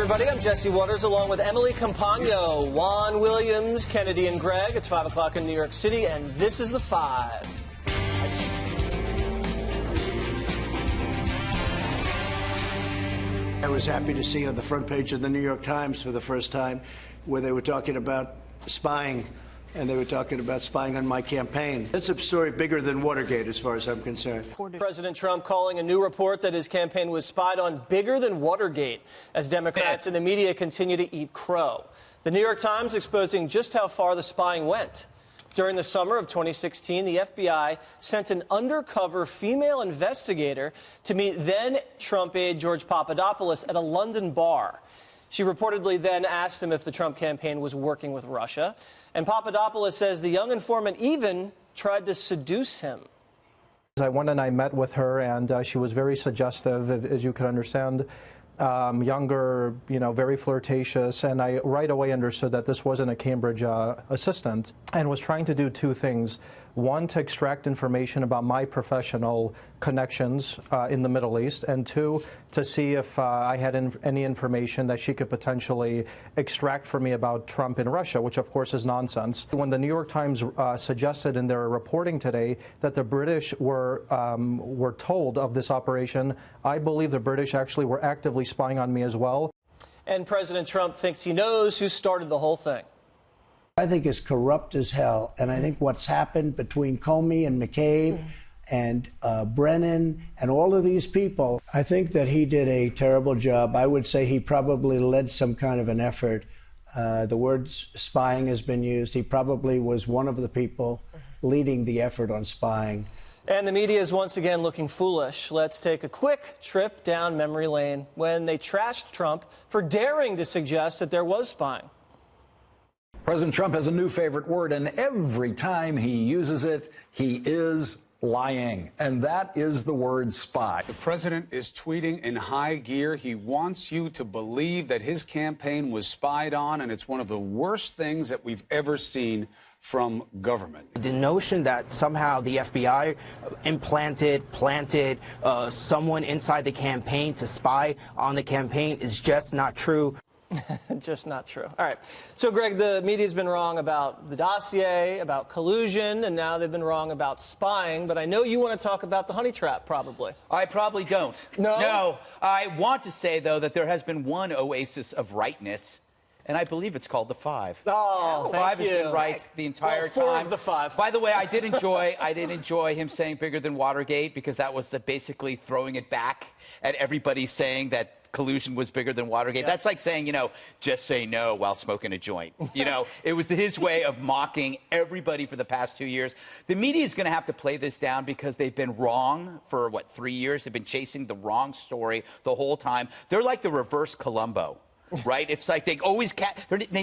everybody. I'm Jesse Waters along with Emily Campagno, Juan Williams, Kennedy, and Greg. It's 5 o'clock in New York City, and this is The Five. I was happy to see on the front page of the New York Times for the first time where they were talking about spying, and they were talking about spying on my campaign. That's a story bigger than Watergate as far as I'm concerned. President Trump calling a new report that his campaign was spied on bigger than Watergate as Democrats and the media continue to eat crow. The New York Times exposing just how far the spying went. During the summer of 2016, the FBI sent an undercover female investigator to meet then-Trump aide George Papadopoulos at a London bar. She reportedly then asked him if the Trump campaign was working with Russia. And Papadopoulos says the young informant even tried to seduce him. I went and I met with her, and she was very suggestive, as you can understand. Younger, very flirtatious, and I right away understood that this wasn't a Cambridge assistant, and was trying to do two things. One, to extract information about my professional connections in the Middle East, and two, to see if I had any information that she could potentially extract for me about Trump in Russia, which of course is nonsense. When the New York Times suggested in their reporting today that the British were told of this operation, I believe the British actually were actively spying on me as well. And President Trump thinks he knows who started the whole thing. I think is corrupt as hell, and I think what's happened between Comey and McCabe and Brennan and all of these people, I think that he did a terrible job. I would say he probably led some kind of an effort. The word spying has been used. He probably was one of the people leading the effort on spying. And the media is once again looking foolish. Let's take a quick trip down memory lane when they trashed Trump for daring to suggest that there was spying. President Trump has a new favorite word, and every time he uses it, he is lying. And that is the word spy. The president is tweeting in high gear. He wants you to believe that his campaign was spied on, and it's one of the worst things that we've ever seen from government. The notion that somehow the FBI planted someone inside the campaign to spy on the campaign is just not true. Just not true. All right. So, Greg, the media's been wrong about the dossier, about collusion, and now they've been wrong about spying. But I know you want to talk about the honey trap, probably. I probably don't. No? No. I want to say, though, that there has been one oasis of rightness, and I believe it's called The Five. Oh, thank Five you. has been right the entire time. Four of the five. By the way, I did enjoy him saying bigger than Watergate, because that was basically throwing it back at everybody saying that collusion was bigger than Watergate. That's like saying, just say no while smoking a joint. It was his way of mocking everybody for the past 2 years. The media is going to have to play this down because they've been wrong for, 3 years? They've been chasing the wrong story the whole time. They're like the reverse Columbo. Right? It's like they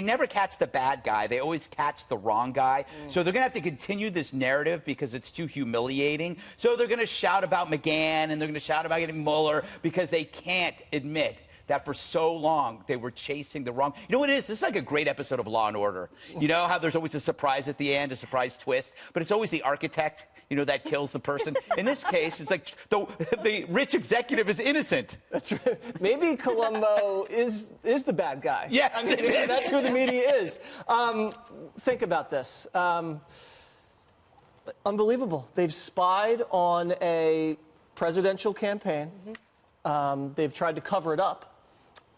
never catch the bad guy. They always catch the wrong guy. So they're going to have to continue this narrative because it's too humiliating. So they're going to shout about McGahn, and they're going to shout about getting Mueller, because they can't admit that for so long they were chasing the wrong. You know what it is? This is like a great episode of Law and Order. You know how there's always a surprise at the end, a surprise twist, but it's always the architect, that kills the person. In this case, it's like the rich executive is innocent. That's right. Maybe Columbo is the bad guy. Yes. I mean, that's who the media is. Think about this. Unbelievable. They've spied on a presidential campaign. They've tried to cover it up.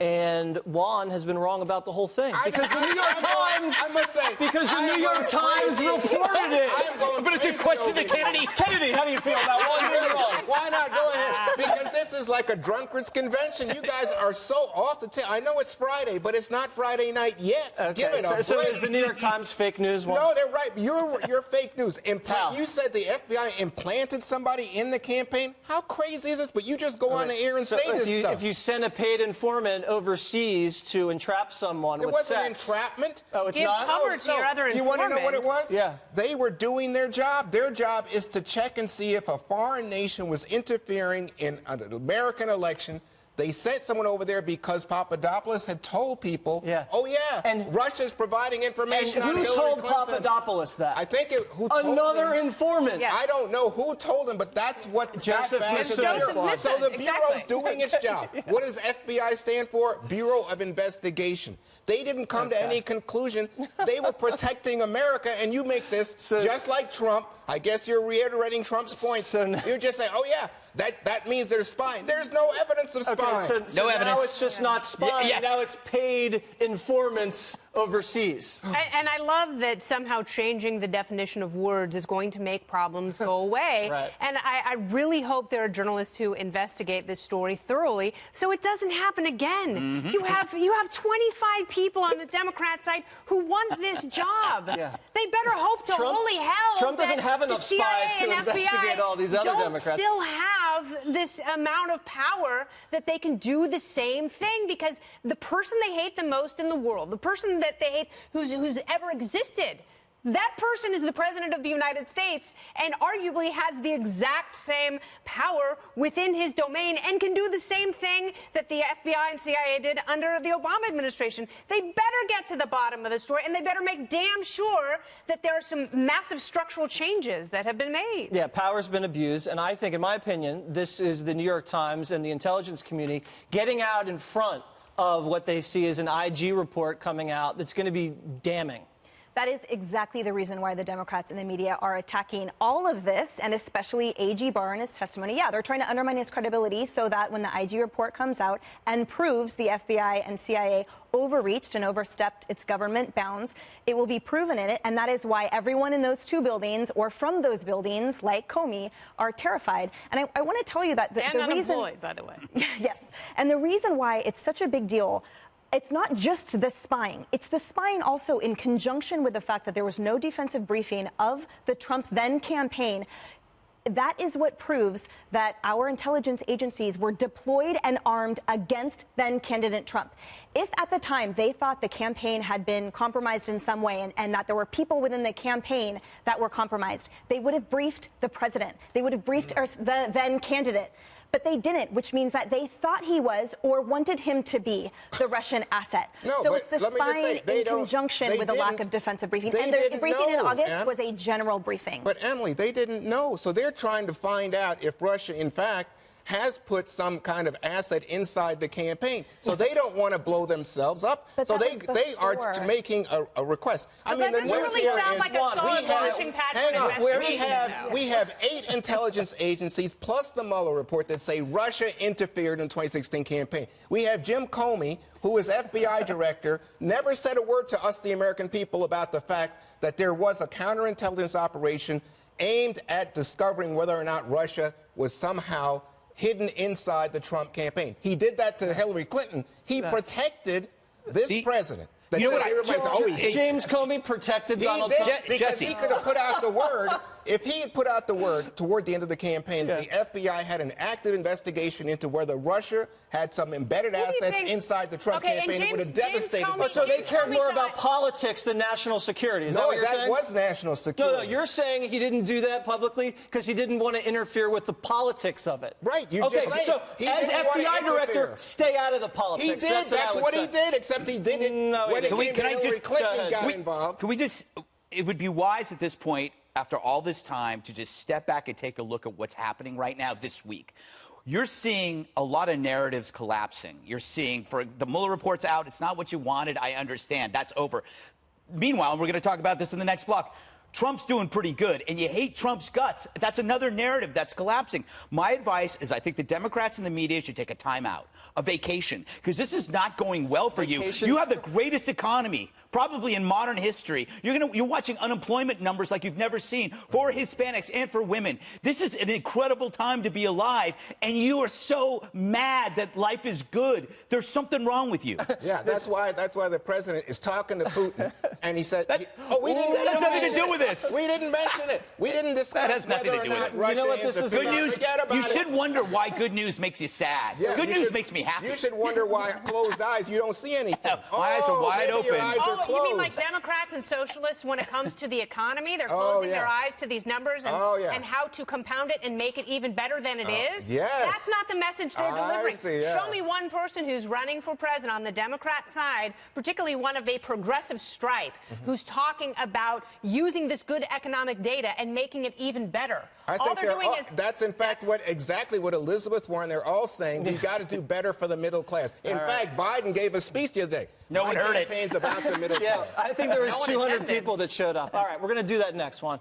And Juan has been wrong about the whole thing. Because the New York Times, I must say, because the New York Times reported it. But it's a question to Kennedy. Kennedy, how do you feel about Juan being wrong? Why not? Go ahead. Because this is like a drunkard's convention. You guys are so off the table. I know it's Friday, but it's not Friday night yet. Okay. Give it a So break. is the New York Times fake news, Juan? No, they're right. You're fake news. How? You said the FBI implanted somebody in the campaign. How crazy is this? But you just go on the air and say this stuff. If you send a paid informant overseas to entrap someone with sex. It wasn't entrapment. Oh, it's Give not? cover to your other You want to know what it was? Yeah. They were doing their job. Their job is to check and see if a foreign nation was interfering in an American election They sent someone over there because Papadopoulos had told people, oh, yeah, and Russia's providing information on Hillary Clinton. Who told Papadopoulos that? I think who told Another him? Informant. Yes. I don't know who told him, but that's what Joseph Misson. So the Bureau's doing its job. What does FBI stand for? Bureau of Investigation. They didn't come to any conclusion. They were protecting America, and you make this just like Trump. I guess you're reiterating Trump's points. You're just saying, oh, yeah, that means they're spying. There's no evidence of spying. So now it's just not spying. Now it's paid informants overseas. And I love that somehow changing the definition of words is going to make problems go away. Right. And I really hope there are journalists who investigate this story thoroughly so it doesn't happen again. Mm-hmm. You have 25 people on the Democrat side who want this job. They better hope to holy hell Trump doesn't have enough the CIA spies to and investigate FBI all these other don't Democrats. Still have this amount of power that they can do the same thing, because the person they hate the most in the world, the person that they hate who's ever existed, that person is the President of the United States and arguably has the exact same power within his domain and can do the same thing that the FBI and CIA did under the Obama administration. They better get to the bottom of the story, and they better make damn sure that there are some massive structural changes that have been made. Yeah, power's been abused, and I think, in my opinion, this is the New York Times and the intelligence community getting out in front of what they see as an IG report coming out that's going to be damning. That is exactly the reason why the Democrats and the media are attacking all of this, and especially A.G. Barr and his testimony. Yeah, they're trying to undermine his credibility so that when the IG report comes out and proves the FBI and CIA overreached and overstepped its government bounds, it will be proven in it, and that is why everyone in those two buildings or from those buildings, like Comey, are terrified. And I want to tell you that the reason... unemployed, by the way. Yes, and the reason why it's such a big deal, it's not just the spying. It's the spying also in conjunction with the fact that there was no defensive briefing of the Trump then campaign. That is what proves that our intelligence agencies were deployed and armed against then candidate Trump. If at the time they thought the campaign had been compromised in some way and that there were people within the campaign that were compromised, they would have briefed the president. They would have briefed the then candidate. But they didn't, which means that they thought he was or wanted him to be the Russian asset. So it's the spying in conjunction with a lack of defensive briefing. And the briefing in August was a general briefing. But, Emily, they didn't know. So they're trying to find out if Russia, in fact, has put some kind of asset inside the campaign. So they don't want to blow themselves up. But so they are making a request. So I mean, the news really here is like we have 8 intelligence agencies plus the Mueller report that say Russia interfered in the 2016 campaign. We have Jim Comey, who is FBI director, never said a word to us, the American people, about the fact that there was a counterintelligence operation aimed at discovering whether or not Russia was somehow hidden inside the Trump campaign. He did that to Hillary Clinton. He protected this president. You know what? James Comey protected Donald Trump. Because he could have put out the word. If he had put out the word toward the end of the campaign, the FBI had an active investigation into whether Russia had some embedded assets inside the Trump campaign. It would have devastated the So they cared more about politics than national security. Is that what you're saying? No, that was national security. No, you're saying he didn't do that publicly because he didn't want to interfere with the politics of it. Right. So as FBI director, stay out of the politics. He did. That's what he did, except he did it when Hillary Clinton got involved. Can we just... It would be wise at this point, after all this time, to just step back and take a look at what's happening right now this week. You're seeing a lot of narratives collapsing. You're seeing, for the Mueller report's out, it's not what you wanted, I understand, that's over. Meanwhile, we're going to talk about this in the next block, Trump's doing pretty good, and you hate Trump's guts. That's another narrative that's collapsing. My advice is I think the Democrats and the media should take a timeout, a vacation, because this is not going well for you. You have the greatest economy probably in modern history. You're watching unemployment numbers like you've never seen for Hispanics and for women. This is an incredible time to be alive, and you are so mad that life is good. There's something wrong with you. Yeah, that's why the president is talking to Putin, and he said, that has nothing to do with it. this. We didn't mention it. We didn't discuss That has nothing whether to do or with not it. Russia You know what this is Good about? news. Forget about You it. should wonder why good news makes you sad. Yeah, Good you news should- makes me happy. You should wonder why closed eyes you don't see anything. My eyes are wide maybe your open. eyes are Oh, you mean like closed. Democrats and socialists when it comes to the economy? They're Oh, closing yeah. their eyes to these numbers and, Oh, yeah. and how to compound it and make it even better than it is? yes. That's not the message they're I delivering. see, yeah. Show me one person who's running for president on the Democrat side, particularly one of a progressive stripe, who's talking about using this good economic data and making it even better. I All think they're doing is that's in fact exactly what Elizabeth Warren. They're all saying we've got to do better for the middle class. In fact, Biden gave a speech the other day. No one heard it. Campaigns about the middle Yeah, class. I think there was No one 200 attended. people that showed up. All right, we're going to do that next one.